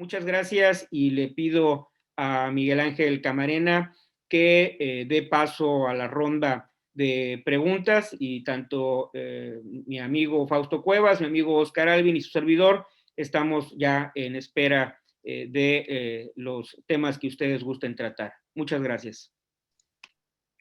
Muchas gracias y le pido a Miguel Ángel Camarena que dé paso a la ronda de preguntas y tanto mi amigo Fausto Cuevas, mi amigo Oscar Alvin y su servidor estamos ya en espera de los temas que ustedes gusten tratar. Muchas gracias.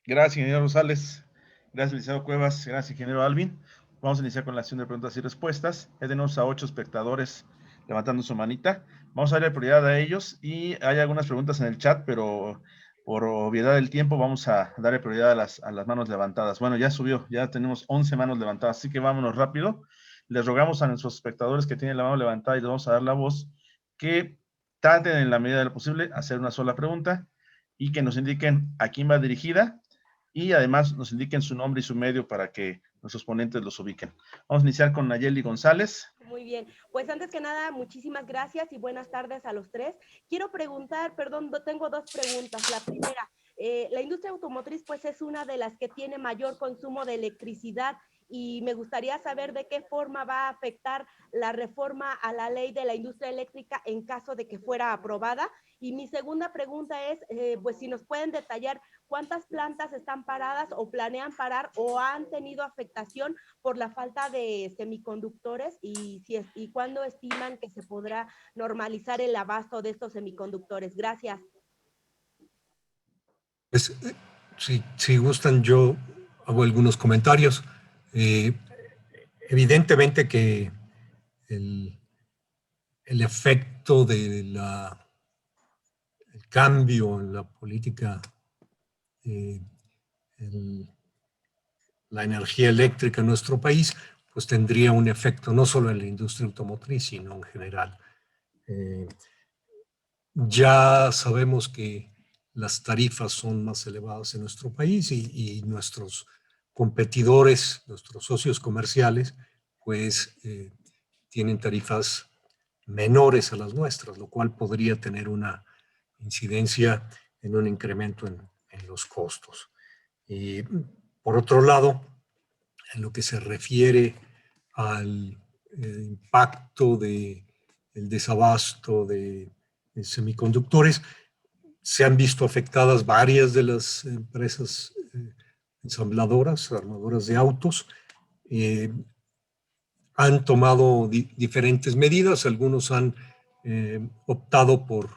Gracias, ingeniero Rosales. Gracias, licenciado Cuevas. Gracias, ingeniero Alvin. Vamos a iniciar con la sesión de preguntas y respuestas. Ya tenemos a 8 espectadores levantando su manita. Vamos a darle prioridad a ellos y hay algunas preguntas en el chat, pero por obviedad del tiempo vamos a darle prioridad a las manos levantadas. Bueno, ya subió, ya tenemos 11 manos levantadas, así que vámonos rápido. Les rogamos a nuestros espectadores que tienen la mano levantada y les vamos a dar la voz, que traten en la medida de lo posible hacer una sola pregunta y que nos indiquen a quién va dirigida y además nos indiquen su nombre y su medio para que nuestros ponentes los ubiquen. Vamos a iniciar con Nayeli González. Muy bien, pues antes que nada, muchísimas gracias y buenas tardes a los tres. Quiero preguntar, perdón, tengo dos preguntas. La primera, la industria automotriz pues es una de las que tiene mayor consumo de electricidad y me gustaría saber de qué forma va a afectar la reforma a la ley de la industria eléctrica en caso de que fuera aprobada. Y mi segunda pregunta es, pues si nos pueden detallar cuántas plantas están paradas o planean parar o han tenido afectación por la falta de semiconductores y cuándo estiman que se podrá normalizar el abasto de estos semiconductores. Gracias. Pues, si gustan, yo hago algunos comentarios. Evidentemente que el efecto del cambio en la política, la energía eléctrica en nuestro país, pues tendría un efecto no solo en la industria automotriz, sino en general. Ya sabemos que las tarifas son más elevadas en nuestro país y nuestros competidores, nuestros socios comerciales, pues tienen tarifas menores a las nuestras, lo cual podría tener una incidencia en un incremento en los costos. Y por otro lado, en lo que se refiere al impacto del desabasto de semiconductores, se han visto afectadas varias de las empresas ensambladoras, armadoras de autos. Han tomado diferentes medidas, algunos han optado por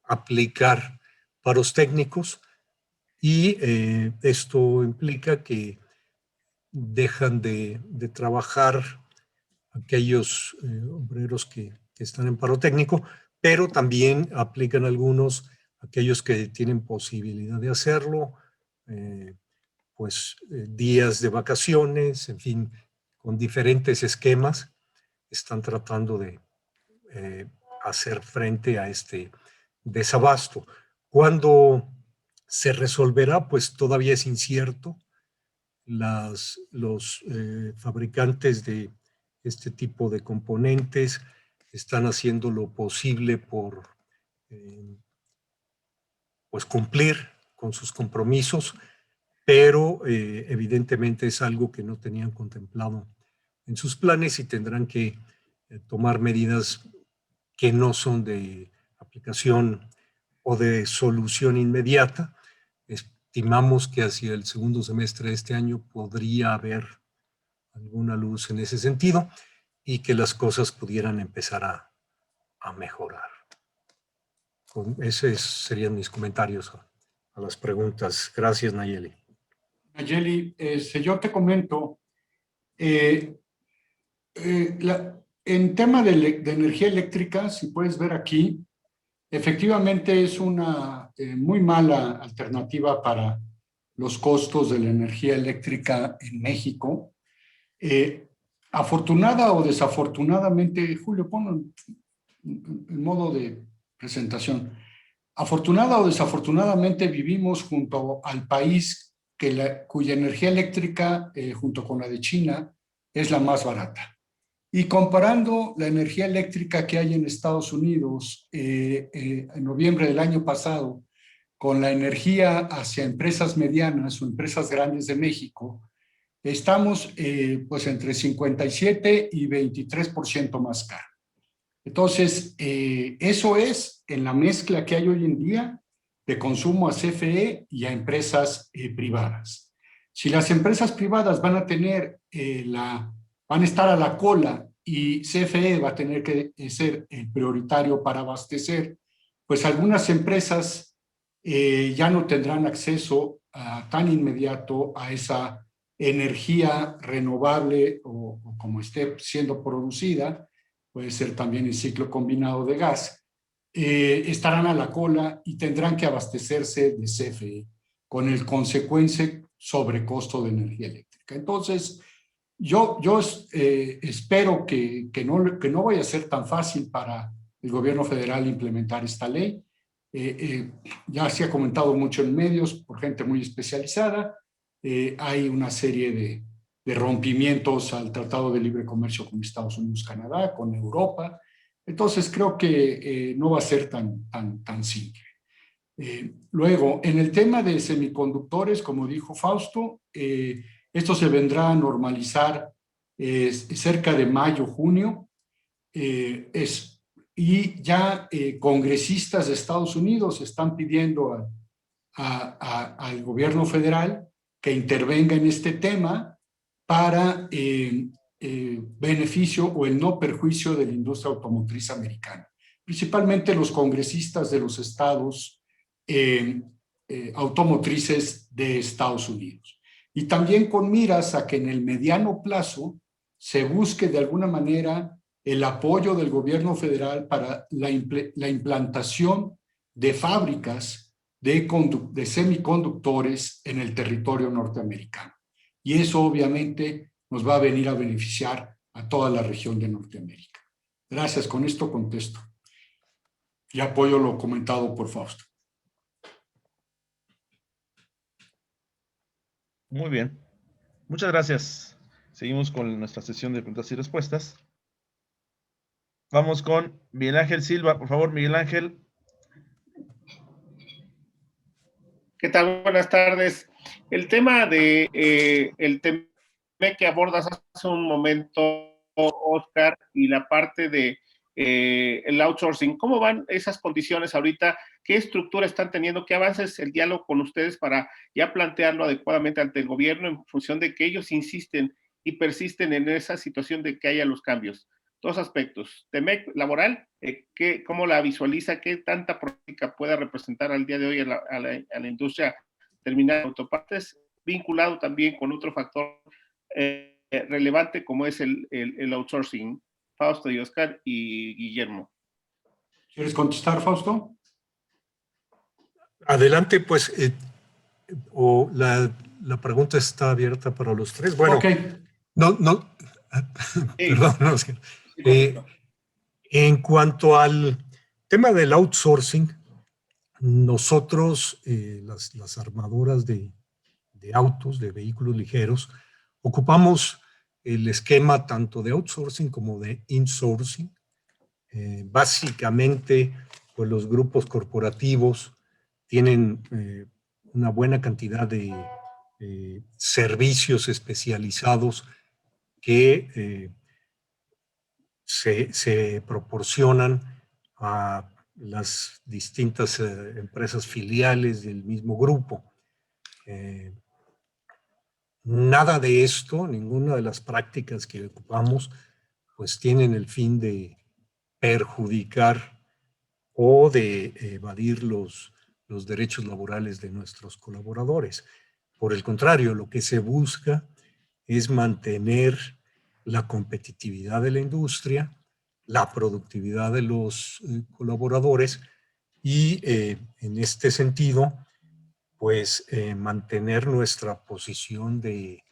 aplicar paros técnicos y esto implica que dejan de trabajar aquellos obreros que están en paro técnico, pero también aplican algunos, aquellos que tienen posibilidad de hacerlo, días de vacaciones, en fin, con diferentes esquemas, están tratando de hacer frente a este desabasto. ¿Cuándo se resolverá? Pues todavía es incierto. Los fabricantes de este tipo de componentes están haciendo lo posible por cumplir con sus compromisos, pero evidentemente es algo que no tenían contemplado en sus planes y tendrán que tomar medidas que no son de aplicación o de solución inmediata. Estimamos que hacia el segundo semestre de este año podría haber alguna luz en ese sentido y que las cosas pudieran empezar a mejorar. Esos serían mis comentarios a las preguntas. Gracias, Nayeli. Nayeli, yo te comento, en tema de energía eléctrica, si puedes ver aquí, efectivamente es una muy mala alternativa para los costos de la energía eléctrica en México. Afortunada o desafortunadamente, Julio, ponlo en modo de presentación. Afortunada o desafortunadamente vivimos junto al país cuya energía eléctrica, junto con la de China, es la más barata. Y comparando la energía eléctrica que hay en Estados Unidos en noviembre del año pasado con la energía hacia empresas medianas o empresas grandes de México, estamos pues entre 57 y 23% más caro. Entonces, eso es en la mezcla que hay hoy en día de consumo a CFE y a empresas privadas. Si las empresas privadas van a tener van a estar a la cola y CFE va a tener que ser el prioritario para abastecer, pues algunas empresas ya no tendrán acceso tan inmediato a esa energía renovable o como esté siendo producida, puede ser también el ciclo combinado de gas, estarán a la cola y tendrán que abastecerse de CFE con el consecuente sobrecosto de energía eléctrica. Entonces, yo espero que no vaya a ser tan fácil para el gobierno federal implementar esta ley. Ya se ha comentado mucho en medios por gente muy especializada. Hay una serie de rompimientos al Tratado de Libre Comercio con Estados Unidos, Canadá, con Europa. Entonces creo que no va a ser tan simple. Luego, en el tema de semiconductores, como dijo Fausto, esto se vendrá a normalizar cerca de mayo, junio, y ya congresistas de Estados Unidos están pidiendo al gobierno federal que intervenga en este tema para beneficio o el no perjuicio de la industria automotriz americana. Principalmente los congresistas de los estados automotrices de Estados Unidos. Y también con miras a que en el mediano plazo se busque de alguna manera el apoyo del gobierno federal para la implantación de fábricas de semiconductores en el territorio norteamericano. Y eso obviamente nos va a venir a beneficiar a toda la región de Norteamérica. Gracias, con esto contesto. Y apoyo lo comentado por Fausto. Muy bien. Muchas gracias. Seguimos con nuestra sesión de preguntas y respuestas. Vamos con Miguel Ángel Silva. Por favor, Miguel Ángel. ¿Qué tal? Buenas tardes. El tema el tema que abordas hace un momento, Oscar, y la parte de el outsourcing, ¿cómo van esas condiciones ahorita? ¿Qué estructura están teniendo? ¿Qué avances el diálogo con ustedes para ya plantearlo adecuadamente ante el gobierno en función de que ellos insisten y persisten en esa situación de que haya los cambios? Dos aspectos. TEMEC laboral, ¿cómo la visualiza? ¿Qué tanta política pueda representar al día de hoy a la industria terminal de autopartes? Vinculado también con otro factor relevante como es el outsourcing. Fausto y Oscar y Guillermo. ¿Quieres contestar, Fausto? Adelante, pues, la pregunta está abierta para los tres. Bueno, okay. Perdón, no, en cuanto al tema del outsourcing, nosotros, las armadoras de autos, de vehículos ligeros, ocupamos el esquema tanto de outsourcing como de insourcing. Básicamente, pues los grupos corporativos tienen una buena cantidad de servicios especializados que se proporcionan a las distintas empresas filiales del mismo grupo. Nada de esto, ninguna de las prácticas que ocupamos, pues tienen el fin de perjudicar o de evadir los derechos laborales de nuestros colaboradores. Por el contrario, lo que se busca es mantener la competitividad de la industria, la productividad de los colaboradores y en este sentido, pues mantener nuestra posición de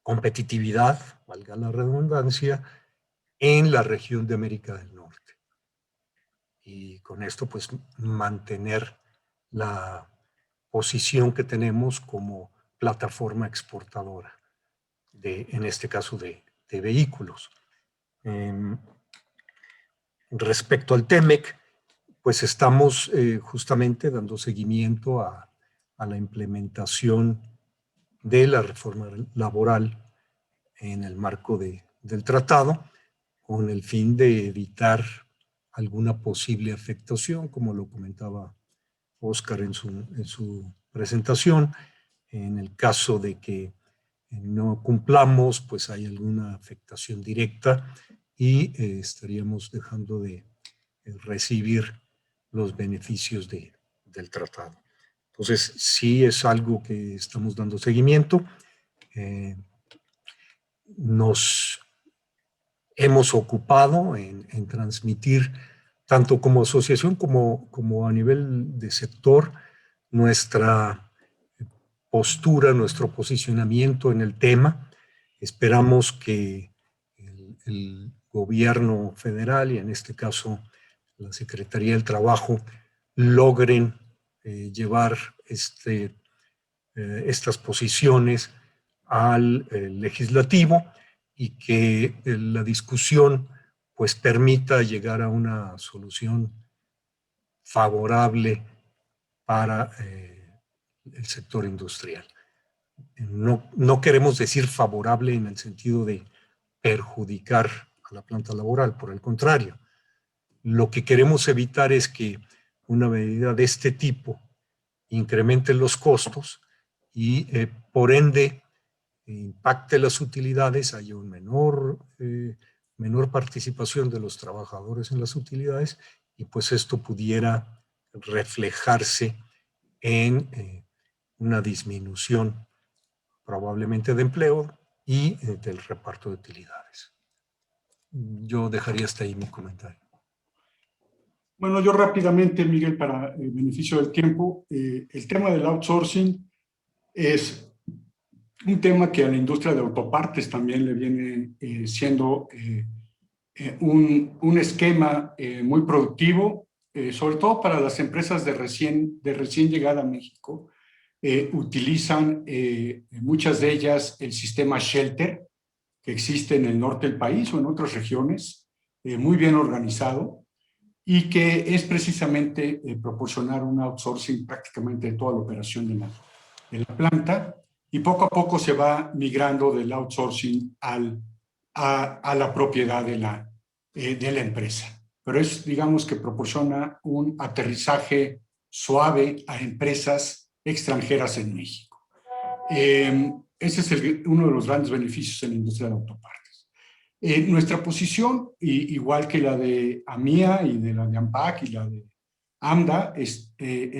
competitividad, valga la redundancia, en la región de América del Norte. Y con esto, pues, mantener la posición que tenemos como plataforma exportadora, en este caso de vehículos. Respecto al TEMEC, pues estamos justamente dando seguimiento a la implementación de la reforma laboral en el marco del tratado. con el fin de evitar alguna posible afectación, como lo comentaba Óscar en su presentación. En el caso de que no cumplamos, pues hay alguna afectación directa y estaríamos dejando de recibir los beneficios del tratado. Entonces, sí es algo que estamos dando seguimiento. Nos hemos ocupado en transmitir, tanto como asociación como a nivel de sector, nuestra postura, nuestro posicionamiento en el tema. Esperamos que el gobierno federal y en este caso la Secretaría del Trabajo logren llevar estas posiciones al legislativo y que la discusión pues permita llegar a una solución favorable para el sector industrial. No queremos decir favorable en el sentido de perjudicar a la planta laboral, por el contrario. Lo que queremos evitar es que una medida de este tipo incremente los costos y por ende impacte las utilidades, haya una menor participación de los trabajadores en las utilidades y pues esto pudiera reflejarse en una disminución probablemente de empleo y del reparto de utilidades. Yo dejaría hasta ahí mi comentario. Bueno, yo rápidamente, Miguel, para el beneficio del tiempo, el tema del outsourcing es un tema que a la industria de autopartes también le viene siendo un esquema muy productivo, sobre todo para las empresas de recién llegada a México. Utilizan muchas de ellas el sistema Shelter, que existe en el norte del país o en otras regiones, muy bien organizado, y que es precisamente proporcionar un outsourcing prácticamente de toda la operación de la planta, y poco a poco se va migrando del outsourcing a la propiedad de la empresa. Pero es, digamos, que proporciona un aterrizaje suave a empresas extranjeras en México. Ese es uno de los grandes beneficios en la industria de autopartes. Nuestra posición, igual que la de AMIA y de la de AMPAC y la de AMDA,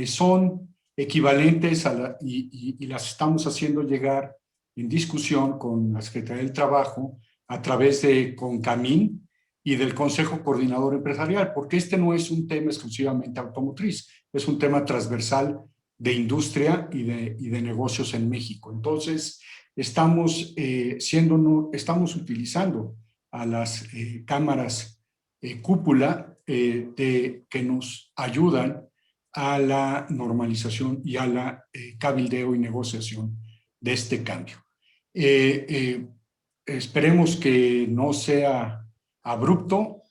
son equivalentes y las estamos haciendo llegar en discusión con la Secretaría del Trabajo a través de CONCAMIN y del Consejo Coordinador Empresarial, porque este no es un tema exclusivamente automotriz, es un tema transversal de industria y de negocios en México. Entonces, estamos utilizando a las cámaras cúpula que nos ayudan a la normalización y a la cabildeo y negociación de este cambio. Esperemos que no sea abrupto,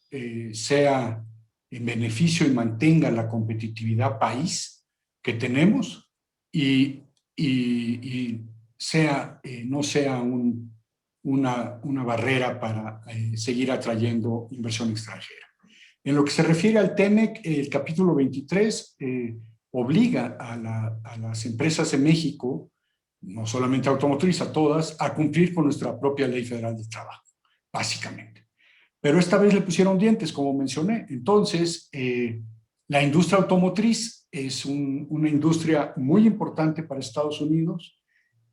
sea en beneficio y mantenga la competitividad país que tenemos y no sea una barrera para seguir atrayendo inversión extranjera. En lo que se refiere al TEMEC, el capítulo 23 obliga a las empresas en México, no solamente automotriz, a todas, a cumplir con nuestra propia Ley Federal del Trabajo, básicamente. Pero esta vez le pusieron dientes, como mencioné. Entonces, la industria automotriz es una industria muy importante para Estados Unidos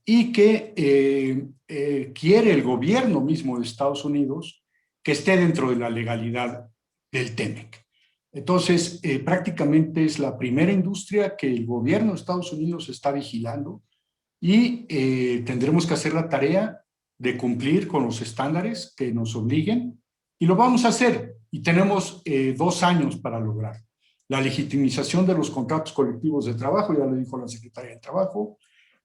y que quiere el gobierno mismo de Estados Unidos que esté dentro de la legalidad del TEMEC. Entonces, prácticamente es la primera industria que el gobierno de Estados Unidos está vigilando y tendremos que hacer la tarea de cumplir con los estándares que nos obliguen y lo vamos a hacer y tenemos 2 años para lograr. La legitimización de los contratos colectivos de trabajo, ya lo dijo la Secretaría del Trabajo,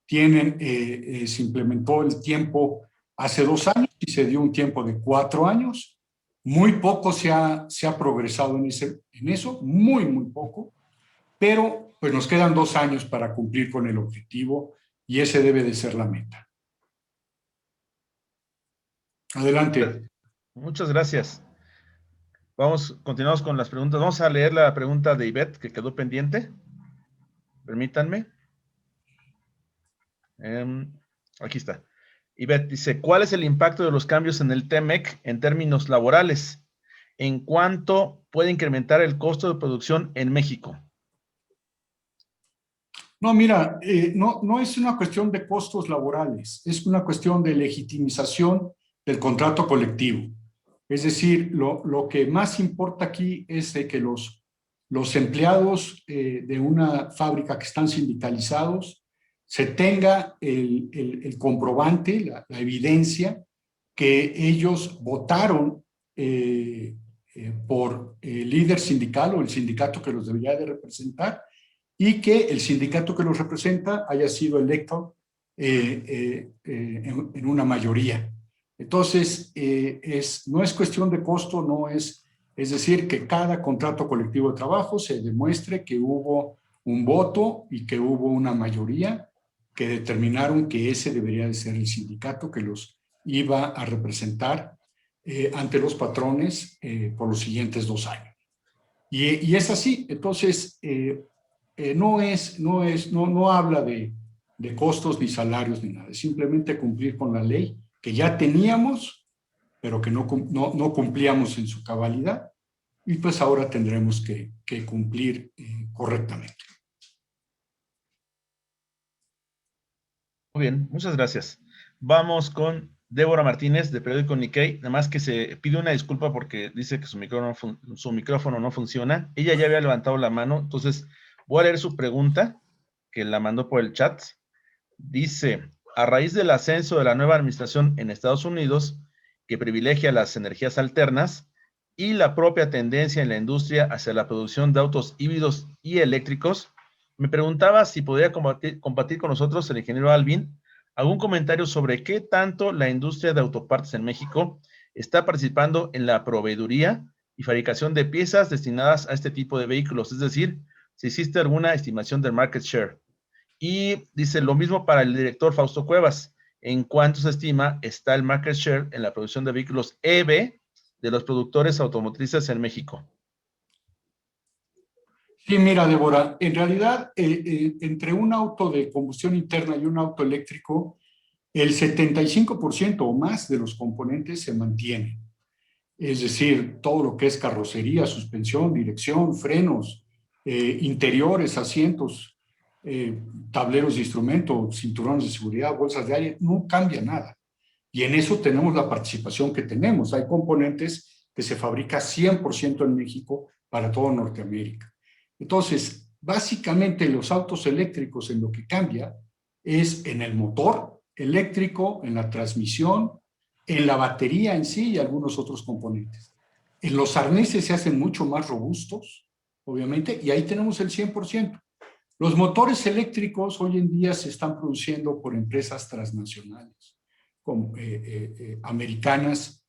se implementó el tiempo hace 2 años y se dio un tiempo de 4 años. Muy poco se ha progresado en eso, muy poco, pero pues nos quedan 2 años para cumplir con el objetivo y ese debe de ser la meta. Adelante. Muchas gracias. Continuamos con las preguntas. Vamos a leer la pregunta de Ivette que quedó pendiente. Permítanme. Aquí está. Ivette dice, ¿cuál es el impacto de los cambios en el TEMEC en términos laborales? ¿En cuánto puede incrementar el costo de producción en México? No, mira, no es una cuestión de costos laborales, es una cuestión de legitimización del contrato colectivo. Es decir, lo que más importa aquí es de que los empleados de una fábrica que están sindicalizados se tenga el comprobante, la evidencia que ellos votaron por el líder sindical o el sindicato que los debería de representar, y que el sindicato que los representa haya sido electo en una mayoría. Entonces, no es cuestión de costo, es decir, que cada contrato colectivo de trabajo se demuestre que hubo un voto y que hubo una mayoría que determinaron que ese debería de ser el sindicato que los iba a representar ante los patrones por los siguientes 2 años. Y es así. Entonces, no habla de costos ni salarios ni nada, es simplemente cumplir con la ley que ya teníamos, pero que no cumplíamos en su cabalidad, y pues ahora tendremos que cumplir correctamente. Muy bien, muchas gracias. Vamos con Débora Martínez, de Periódico Nikkei, nada más que se pide una disculpa porque dice que su micrófono no funciona. Ella ya había levantado la mano, entonces voy a leer su pregunta, que la mandó por el chat. Dice, a raíz del ascenso de la nueva administración en Estados Unidos, que privilegia las energías alternas, y la propia tendencia en la industria hacia la producción de autos híbridos y eléctricos, me preguntaba si podría compartir con nosotros el ingeniero Alvin algún comentario sobre qué tanto la industria de autopartes en México está participando en la proveeduría y fabricación de piezas destinadas a este tipo de vehículos, es decir, si existe alguna estimación del market share. Y dice lo mismo para el director Fausto Cuevas, ¿en cuánto se estima está el market share en la producción de vehículos EV de los productores automotrices en México? Sí, mira, Débora, en realidad, entre un auto de combustión interna y un auto eléctrico, el 75% o más de los componentes se mantienen. Es decir, todo lo que es carrocería, suspensión, dirección, frenos, interiores, asientos, tableros de instrumento, cinturones de seguridad, bolsas de aire, no cambia nada. Y en eso tenemos la participación que tenemos. Hay componentes que se fabrican 100% en México para todo Norteamérica. Entonces, básicamente los autos eléctricos en lo que cambia es en el motor eléctrico, en la transmisión, en la batería en sí y algunos otros componentes. En los arneses se hacen mucho más robustos, obviamente, y ahí tenemos el 100%. Los motores eléctricos hoy en día se están produciendo por empresas transnacionales, como americanas,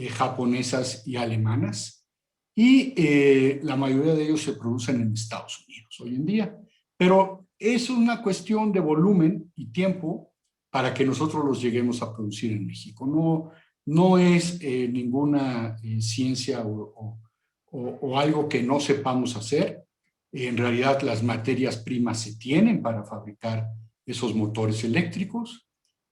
japonesas y alemanas, y la mayoría de ellos se producen en Estados Unidos hoy en día. Pero es una cuestión de volumen y tiempo para que nosotros los lleguemos a producir en México. No es ninguna ciencia o algo que no sepamos hacer. En realidad las materias primas se tienen para fabricar esos motores eléctricos.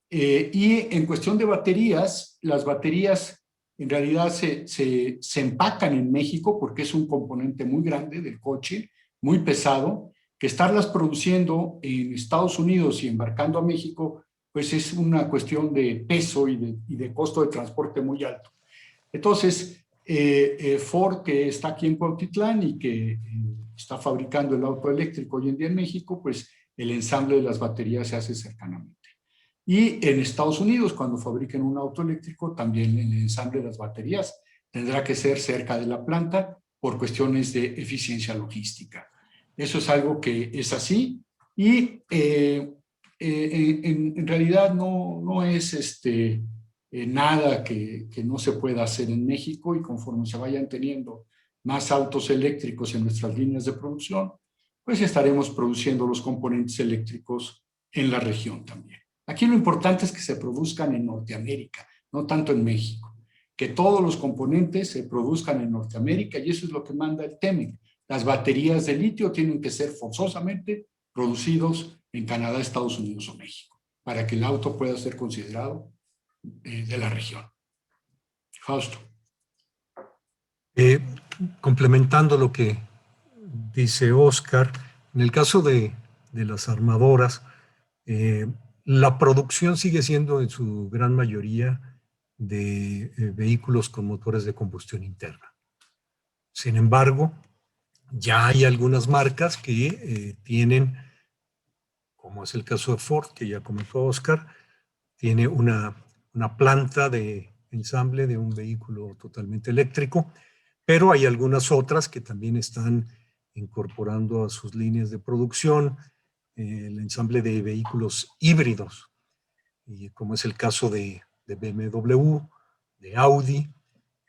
Y en cuestión de baterías, las baterías en realidad se empacan en México porque es un componente muy grande del coche, muy pesado, que estarlas produciendo en Estados Unidos y embarcando a México, pues es una cuestión de peso y de costo de transporte muy alto. Entonces, Ford, que está aquí en Cuautitlán y que está fabricando el auto eléctrico hoy en día en México, pues el ensamble de las baterías se hace cercanamente. Y en Estados Unidos, cuando fabriquen un auto eléctrico, también el ensamble de las baterías tendrá que ser cerca de la planta por cuestiones de eficiencia logística. Eso es algo que es así y en realidad no es nada que no se pueda hacer en México, y conforme se vayan teniendo más autos eléctricos en nuestras líneas de producción, pues estaremos produciendo los componentes eléctricos en la región también. Aquí lo importante es que se produzcan en Norteamérica, no tanto en México. que todos los componentes se produzcan en Norteamérica, y eso es lo que manda el TEMEC. Las baterías de litio tienen que ser forzosamente producidos en Canadá, Estados Unidos o México, para que el auto pueda ser considerado de la región. Fausto. Complementando lo que dice Oscar, en el caso de las armadoras, la producción sigue siendo en su gran mayoría de vehículos con motores de combustión interna. Sin embargo, ya hay algunas marcas que tienen, como es el caso de Ford, que ya comentó Oscar, tiene una planta de ensamble de un vehículo totalmente eléctrico, pero hay algunas otras que también están incorporando a sus líneas de producción el ensamble de vehículos híbridos, y como es el caso de BMW, de Audi,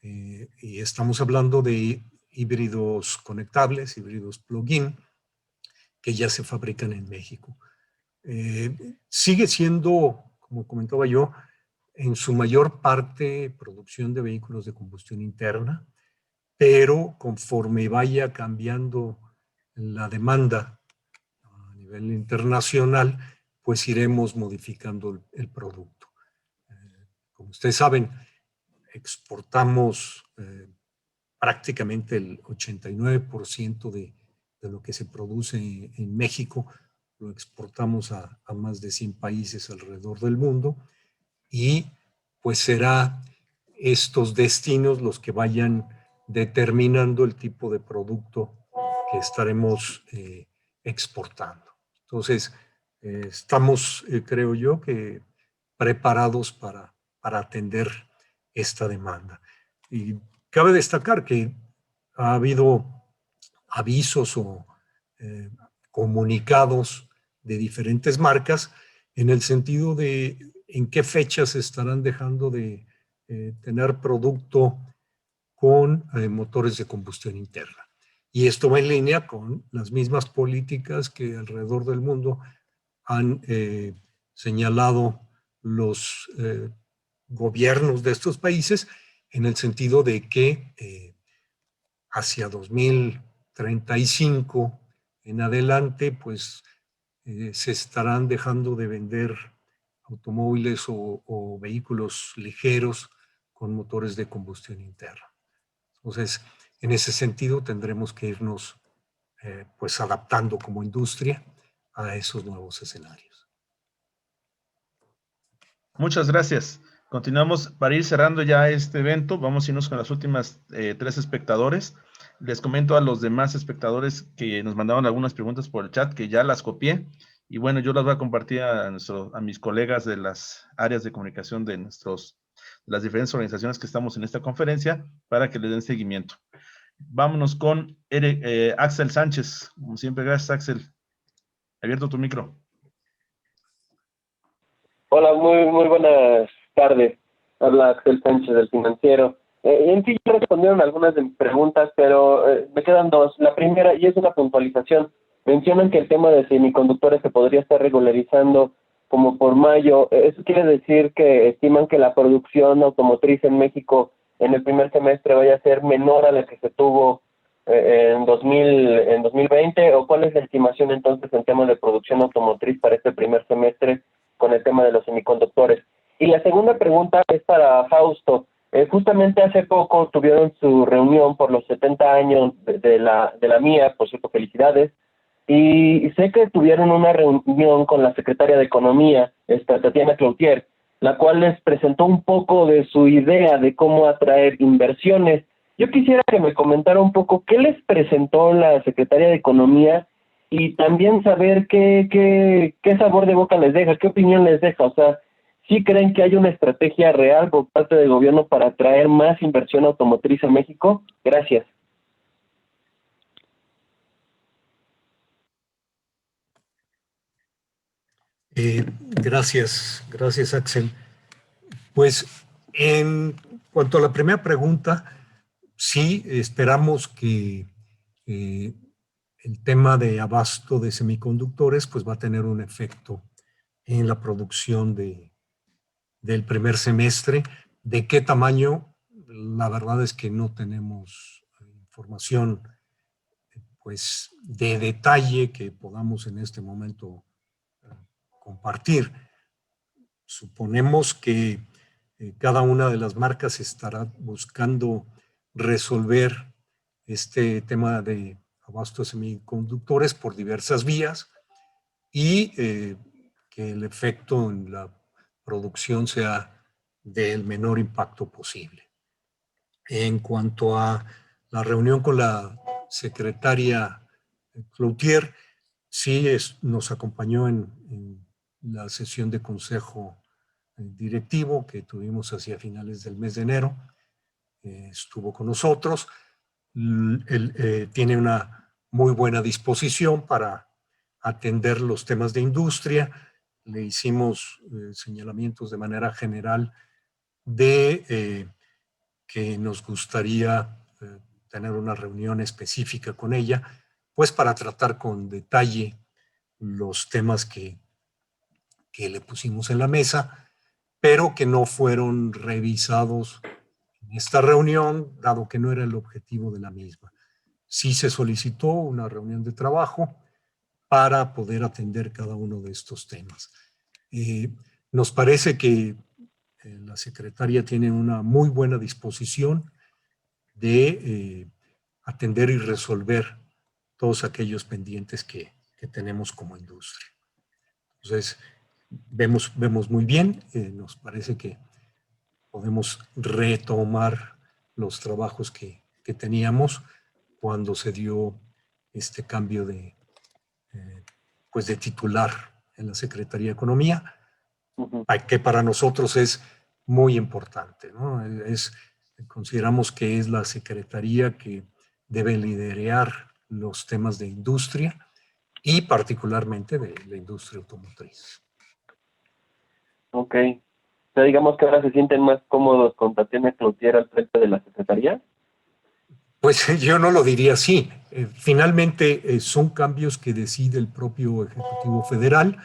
y estamos hablando de híbridos conectables, híbridos plug-in, que ya se fabrican en México. Sigue siendo, como comentaba yo, en su mayor parte producción de vehículos de combustión interna, pero conforme vaya cambiando la demanda a nivel internacional, pues iremos modificando el producto. Como ustedes saben, exportamos prácticamente el 89% de lo que se produce en México, lo exportamos a más de 100 países alrededor del mundo, y pues será estos destinos los que vayan determinando el tipo de producto que estaremos exportando. Entonces, estamos, creo yo, que preparados para atender esta demanda. Y cabe destacar que ha habido avisos o comunicados de diferentes marcas en el sentido de en qué fechas estarán dejando de tener producto con motores de combustión interna. Y esto va en línea con las mismas políticas que alrededor del mundo han señalado los gobiernos de estos países, en el sentido de que hacia 2035 en adelante, pues se estarán dejando de vender automóviles o vehículos ligeros con motores de combustión interna. Entonces, en ese sentido tendremos que irnos pues adaptando como industria a esos nuevos escenarios. Muchas gracias. Continuamos para ir cerrando ya este evento. Vamos a irnos con las últimas 3 espectadores. Les comento a los demás espectadores que nos mandaron algunas preguntas por el chat, que ya las copié. Y bueno, yo las voy a compartir a mis colegas de las áreas de comunicación de las diferentes organizaciones que estamos en esta conferencia para que le den seguimiento. Vámonos con Axel Sánchez. Como siempre, gracias, Axel. Abierto tu micro. Hola, muy buenas tardes. Habla Axel Sánchez del Financiero. En sí ya respondieron algunas de mis preguntas, pero me quedan dos. La primera, y es una puntualización, mencionan que el tema de semiconductores se podría estar regularizando como por mayo. ¿Eso quiere decir que estiman que la producción automotriz en México en el primer semestre vaya a ser menor a la que se tuvo en 2020? ¿O cuál es la estimación entonces en temas de producción automotriz para este primer semestre con el tema de los semiconductores? Y la segunda pregunta es para Fausto. Justamente hace poco tuvieron su reunión por los 70 años de la mía, por cierto, felicidades, y sé que tuvieron una reunión con la secretaria de Economía, Tatiana Cloutier, la cual les presentó un poco de su idea de cómo atraer inversiones. Yo quisiera que me comentara un poco qué les presentó la secretaria de Economía y también saber qué sabor de boca les deja, qué opinión les deja. O sea, ¿sí creen que hay una estrategia real por parte del gobierno para atraer más inversión automotriz a México? Gracias. Gracias Axel. Pues en cuanto a la primera pregunta, sí esperamos que el tema de abasto de semiconductores pues va a tener un efecto en la producción del primer semestre. ¿De qué tamaño? la verdad es que no tenemos información pues, de detalle que podamos en este momento compartir. Suponemos que cada una de las marcas estará buscando resolver este tema de abasto de semiconductores por diversas vías y que el efecto en la producción sea del menor impacto posible. En cuanto a la reunión con la secretaria Cloutier, sí nos acompañó en la sesión de consejo directivo que tuvimos hacia finales del mes de enero. Estuvo con nosotros. Él tiene una muy buena disposición para atender los temas de industria. Le hicimos señalamientos de manera general de que nos gustaría tener una reunión específica con ella, pues para tratar con detalle los temas que le pusimos en la mesa, pero que no fueron revisados en esta reunión, dado que no era el objetivo de la misma. Sí se solicitó una reunión de trabajo para poder atender cada uno de estos temas. Nos parece que la secretaria tiene una muy buena disposición de atender y resolver todos aquellos pendientes que tenemos como industria. Entonces, vemos muy bien, nos parece que podemos retomar los trabajos que teníamos cuando se dio este cambio de titular en la Secretaría de Economía, que para nosotros es muy importante, ¿no? Consideramos que es la Secretaría que debe liderar los temas de industria y particularmente de la industria automotriz. Ok. O sea, digamos que ahora se sienten más cómodos con Tatiana Cloutier al frente de la Secretaría. Pues yo no lo diría así. Finalmente son cambios que decide el propio Ejecutivo Federal.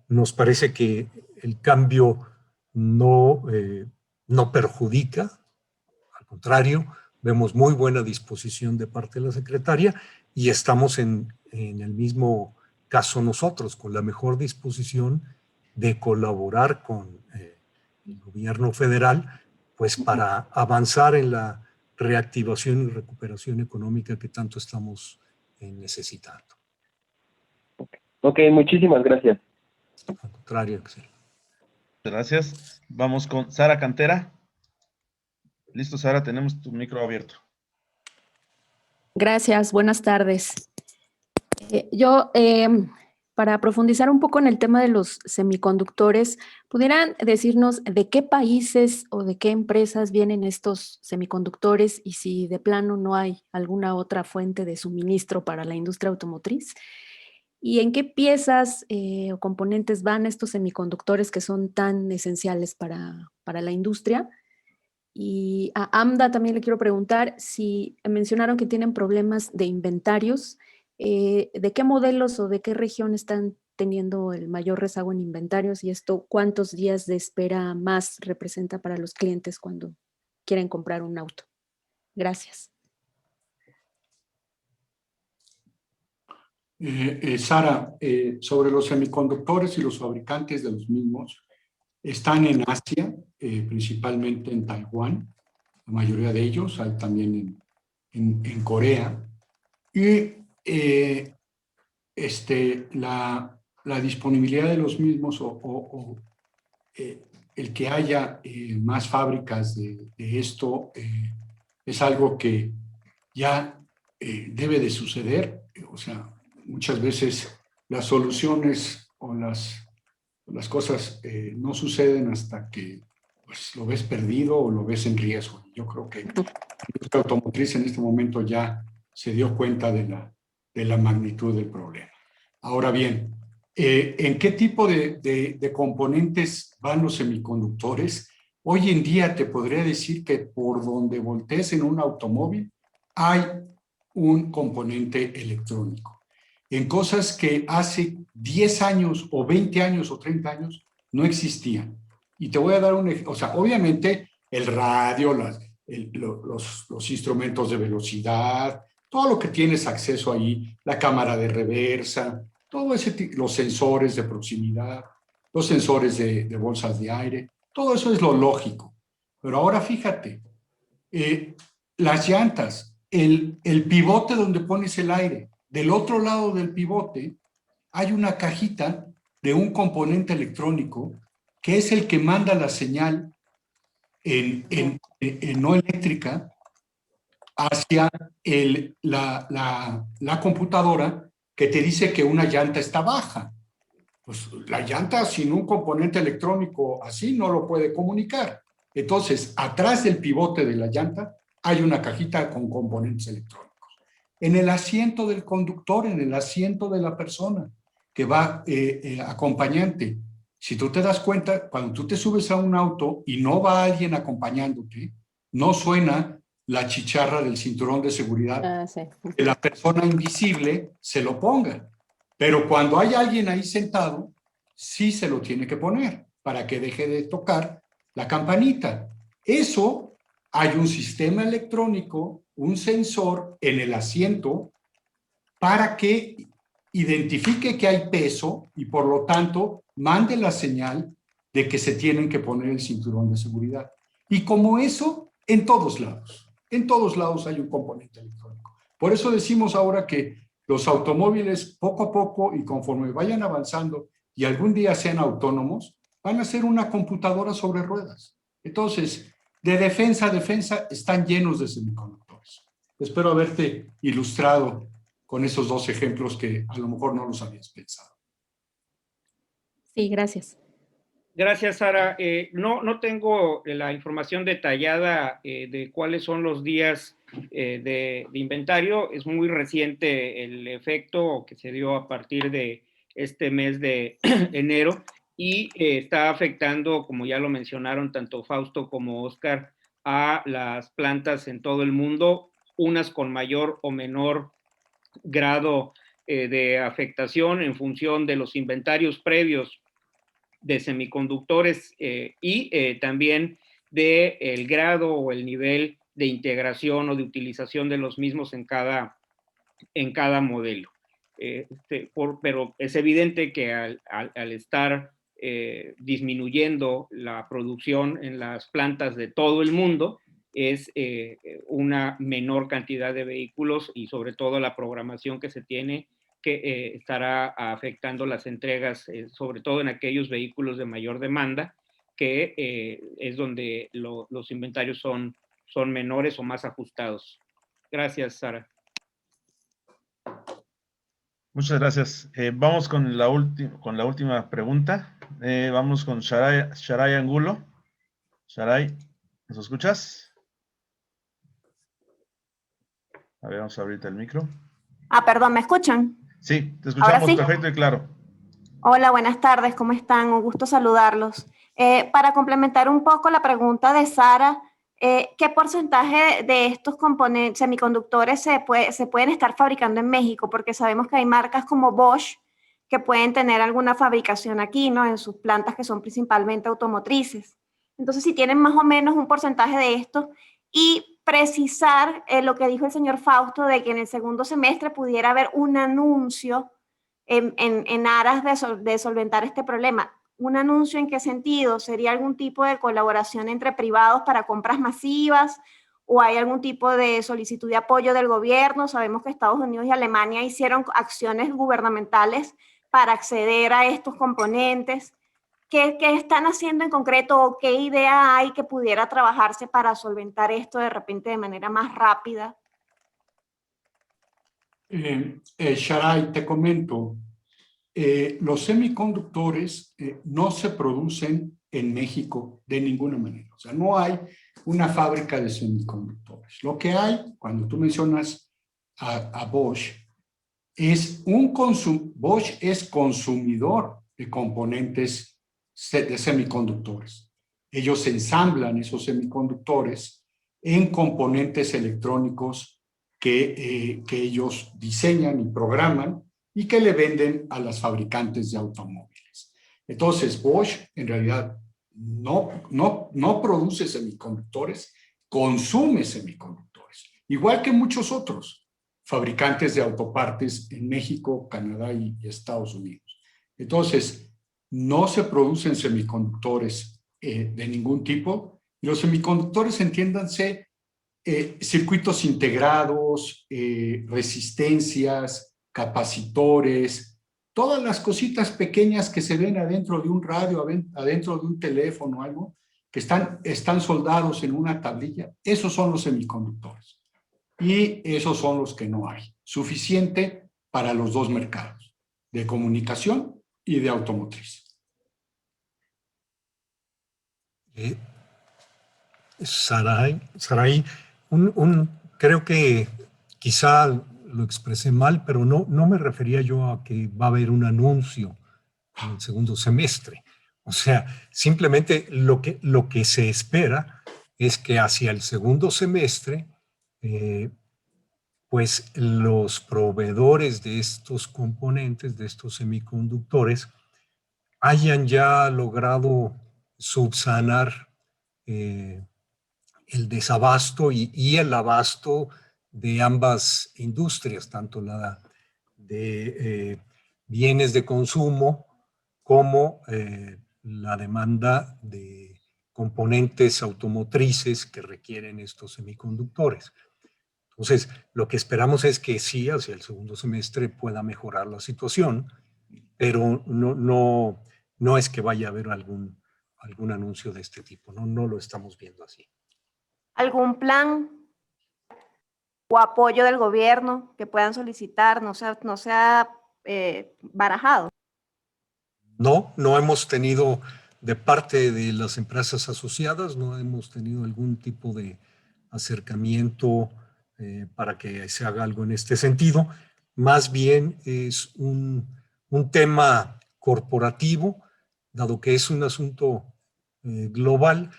Nos parece que el cambio no perjudica, al contrario, vemos muy buena disposición de parte de la secretaria y estamos en el mismo caso nosotros, con la mejor disposición de colaborar con el gobierno federal, pues para avanzar en la reactivación y recuperación económica que tanto estamos necesitando. Ok, muchísimas gracias. Al contrario, Axel. Gracias. Vamos con Sara Cantera. Listo, Sara, tenemos tu micro abierto. Gracias, buenas tardes. Para profundizar un poco en el tema de los semiconductores, ¿pudieran decirnos de qué países o de qué empresas vienen estos semiconductores y si de plano no hay alguna otra fuente de suministro para la industria automotriz? ¿Y en qué piezas o componentes van estos semiconductores que son tan esenciales para la industria? Y a AMDA también le quiero preguntar si mencionaron que tienen problemas de inventarios. ¿De qué modelos o de qué región están teniendo el mayor rezago en inventarios? Y esto, ¿cuántos días de espera más representa para los clientes cuando quieren comprar un auto? Gracias. Sara, sobre los semiconductores y los fabricantes de los mismos, están en Asia, principalmente en Taiwán, la mayoría de ellos, hay también en Corea, y la disponibilidad de los mismos el que haya más fábricas de esto es algo que ya debe de suceder. O sea, muchas veces las soluciones o las cosas no suceden hasta que pues, lo ves perdido o lo ves en riesgo. Yo creo que la industria automotriz en este momento ya se dio cuenta de la magnitud del problema. Ahora bien, ¿en qué tipo de componentes van los semiconductores? Hoy en día te podría decir que por donde voltees en un automóvil hay un componente electrónico. En cosas que hace 10 años o 20 años o 30 años no existían. Y te voy a dar un ejemplo. O sea, obviamente el radio, los instrumentos de velocidad, todo lo que tienes acceso ahí, la cámara de reversa, todo ese los sensores de proximidad, los sensores de bolsas de aire, todo eso es lo lógico. Pero ahora fíjate, las llantas, el pivote donde pones el aire, del otro lado del pivote hay una cajita de un componente electrónico que es el que manda la señal no eléctrica hacia la computadora que te dice que una llanta está baja. Pues la llanta sin un componente electrónico así no lo puede comunicar. Entonces, atrás del pivote de la llanta hay una cajita con componentes electrónicos. En el asiento del conductor, en el asiento de la persona que va acompañante. Si tú te das cuenta, cuando tú te subes a un auto y no va alguien acompañándote, no suena la chicharra del cinturón de seguridad, sí. Que la persona invisible se lo ponga. Pero cuando hay alguien ahí sentado, sí se lo tiene que poner para que deje de tocar la campanita. Eso, hay un sistema electrónico, un sensor en el asiento para que identifique que hay peso y por lo tanto mande la señal de que se tienen que poner el cinturón de seguridad. Y como eso, en todos lados hay un componente electrónico. Por eso decimos ahora que los automóviles poco a poco y conforme vayan avanzando y algún día sean autónomos, van a ser una computadora sobre ruedas. Entonces, de defensa a defensa están llenos de semiconductores. Espero haberte ilustrado con esos dos ejemplos que a lo mejor no los habías pensado. Sí, gracias. Gracias, Sara. No tengo la información detallada de cuáles son los días de inventario. Es muy reciente el efecto que se dio a partir de este mes de enero y está afectando, como ya lo mencionaron tanto Fausto como Oscar, a las plantas en todo el mundo, unas con mayor o menor grado de afectación en función de los inventarios previos de semiconductores y también del grado o el nivel de integración o de utilización de los mismos en cada modelo. Pero es evidente que al estar disminuyendo la producción en las plantas de todo el mundo, es una menor cantidad de vehículos y sobre todo la programación que se tiene que estará afectando las entregas, sobre todo en aquellos vehículos de mayor demanda, que es donde los inventarios son menores o más ajustados. Gracias, Sara. Muchas gracias. Vamos con la última pregunta. Vamos con Sharay Angulo. Sharay, ¿nos escuchas? A ver, vamos a abrirte el micro. Perdón, ¿me escuchan? Sí, te escuchamos ¿Sí? Perfecto y claro. Hola, buenas tardes, ¿cómo están? Un gusto saludarlos. Para complementar un poco la pregunta de Sara, ¿qué porcentaje de estos componentes semiconductores se pueden estar fabricando en México? Porque sabemos que hay marcas como Bosch que pueden tener alguna fabricación aquí, ¿no? En sus plantas que son principalmente automotrices. Entonces, si tienen más o menos un porcentaje de esto y precisar lo que dijo el señor Fausto de que en el segundo semestre pudiera haber un anuncio en aras de solventar este problema. ¿Un anuncio en qué sentido? ¿Sería algún tipo de colaboración entre privados para compras masivas? ¿O hay algún tipo de solicitud de apoyo del gobierno? Sabemos que Estados Unidos y Alemania hicieron acciones gubernamentales para acceder a estos componentes. ¿Qué están haciendo en concreto o qué idea hay que pudiera trabajarse para solventar esto de repente de manera más rápida? Sharay, te comento, los semiconductores no se producen en México de ninguna manera. O sea, no hay una fábrica de semiconductores. Lo que hay, cuando tú mencionas a Bosch, Bosch es consumidor de componentes de semiconductores. Ellos ensamblan esos semiconductores en componentes electrónicos que ellos diseñan y programan y que le venden a las fabricantes de automóviles. Entonces, Bosch, en realidad, no produce semiconductores, consume semiconductores, igual que muchos otros fabricantes de autopartes en México, Canadá y Estados Unidos. Entonces, no se producen semiconductores de ningún tipo. Y los semiconductores, entiéndanse, circuitos integrados, resistencias, capacitores, todas las cositas pequeñas que se ven adentro de un radio, adentro de un teléfono, algo, que están soldados en una tablilla, esos son los semiconductores. Y esos son los que no hay. Suficiente para los dos mercados, de comunicación y de automotriz. Saray, creo que quizá lo expresé mal, pero no me refería yo a que va a haber un anuncio en el segundo semestre. O sea, simplemente lo que se espera es que hacia el segundo semestre, pues los proveedores de estos componentes, de estos semiconductores, hayan ya logrado subsanar el desabasto y el abasto de ambas industrias, tanto la de bienes de consumo como la demanda de componentes automotrices que requieren estos semiconductores. Entonces, lo que esperamos es que sí, hacia el segundo semestre pueda mejorar la situación, pero no es que vaya a haber algún anuncio de este tipo, no lo estamos viendo así. ¿Algún plan o apoyo del gobierno que puedan solicitar no se ha barajado? No hemos tenido de parte de las empresas asociadas, no hemos tenido algún tipo de acercamiento para que se haga algo en este sentido. Más bien es un tema corporativo, dado que es un asunto global,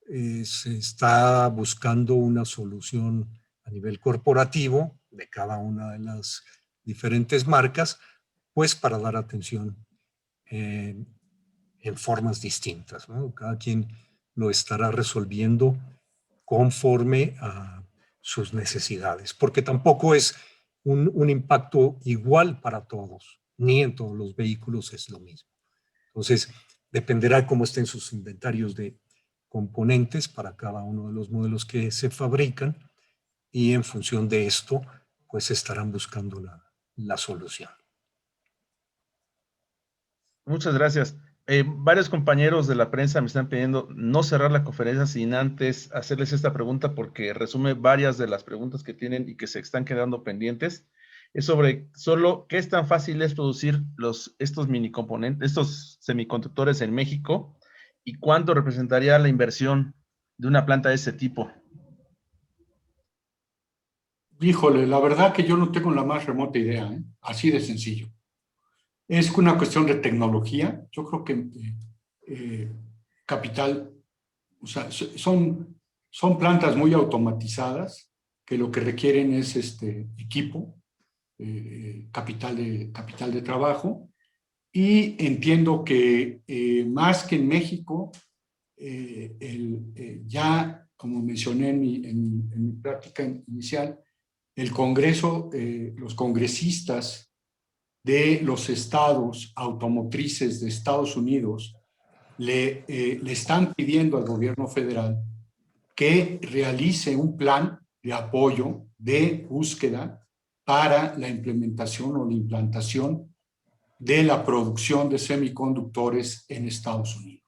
se está buscando una solución a nivel corporativo de cada una de las diferentes marcas, pues para dar atención en formas distintas, ¿no? Cada quien lo estará resolviendo conforme a sus necesidades, porque tampoco es un impacto igual para todos, ni en todos los vehículos es lo mismo. Entonces, dependerá cómo estén sus inventarios de componentes para cada uno de los modelos que se fabrican, y en función de esto, pues estarán buscando la solución. Muchas gracias. Varios compañeros de la prensa me están pidiendo no cerrar la conferencia sin antes hacerles esta pregunta, porque resume varias de las preguntas que tienen y que se están quedando pendientes. Es sobre solo qué tan fácil es producir estos minicomponentes, estos semiconductores en México, y cuánto representaría la inversión de una planta de ese tipo. Híjole, la verdad que yo no tengo la más remota idea, ¿eh? Así de sencillo. Es una cuestión de tecnología. Yo creo que capital, o sea, son plantas muy automatizadas que lo que requieren es equipo, capital de trabajo, y entiendo que más que en México, ya como mencioné en mi práctica inicial, el Congreso, los congresistas de los estados automotrices de Estados Unidos le están pidiendo al gobierno federal que realice un plan de apoyo, de búsqueda para la implementación o la implantación de la producción de semiconductores en Estados Unidos.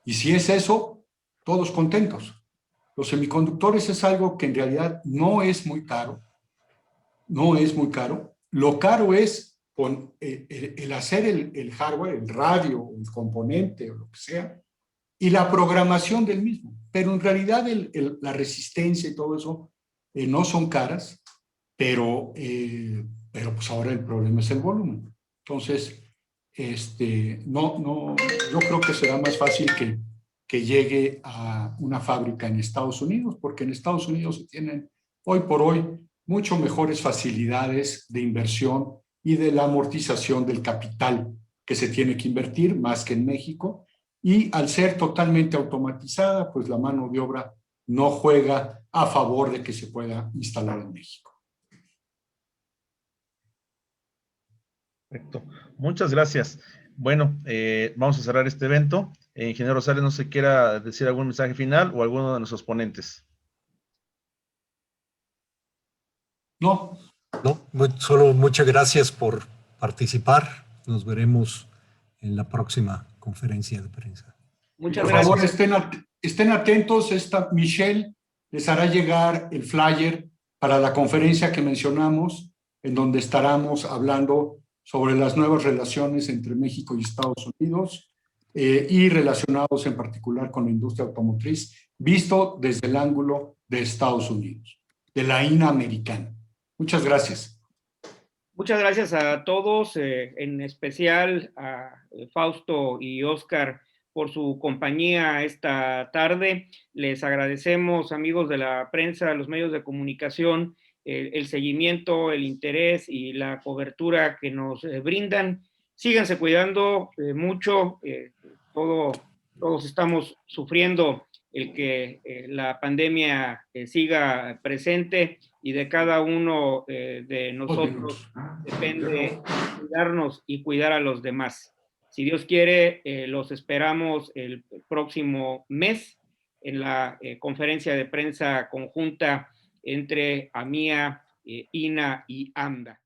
Y si es eso, todos contentos. Los semiconductores es algo que en realidad no es muy caro. No es muy caro. Lo caro es el hacer el hardware, el radio, el componente o lo que sea, y la programación del mismo. Pero en realidad la resistencia y todo eso no son caras, pero pues ahora el problema es el volumen. Entonces, yo creo que será más fácil que llegue a una fábrica en Estados Unidos, porque en Estados Unidos se tienen hoy por hoy mucho mejores facilidades de inversión y de la amortización del capital que se tiene que invertir, más que en México, y al ser totalmente automatizada, pues la mano de obra no juega a favor de que se pueda instalar en México. Perfecto. Muchas gracias. Bueno, vamos a cerrar este evento. Ingeniero Rosales, no sé quiera decir algún mensaje final o alguno de nuestros ponentes. No. No, solo muchas gracias por participar. Nos veremos en la próxima conferencia de prensa. Muchas Por gracias. favor, estén atentos. Michelle les hará llegar el flyer para la conferencia que mencionamos, en donde estaremos hablando sobre las nuevas relaciones entre México y Estados Unidos y relacionados en particular con la industria automotriz, visto desde el ángulo de Estados Unidos, de la INA americana. Muchas gracias. Muchas gracias a todos, en especial a Fausto y Oscar por su compañía esta tarde. Les agradecemos, amigos de la prensa, los medios de comunicación, el seguimiento, el interés y la cobertura que nos brindan. Síganse cuidando mucho, todos estamos sufriendo el que la pandemia siga presente, y de cada uno de nosotros depende cuidarnos y cuidar a los demás. Si Dios quiere, los esperamos el próximo mes en la conferencia de prensa conjunta entre AMIA, INA y AMDA.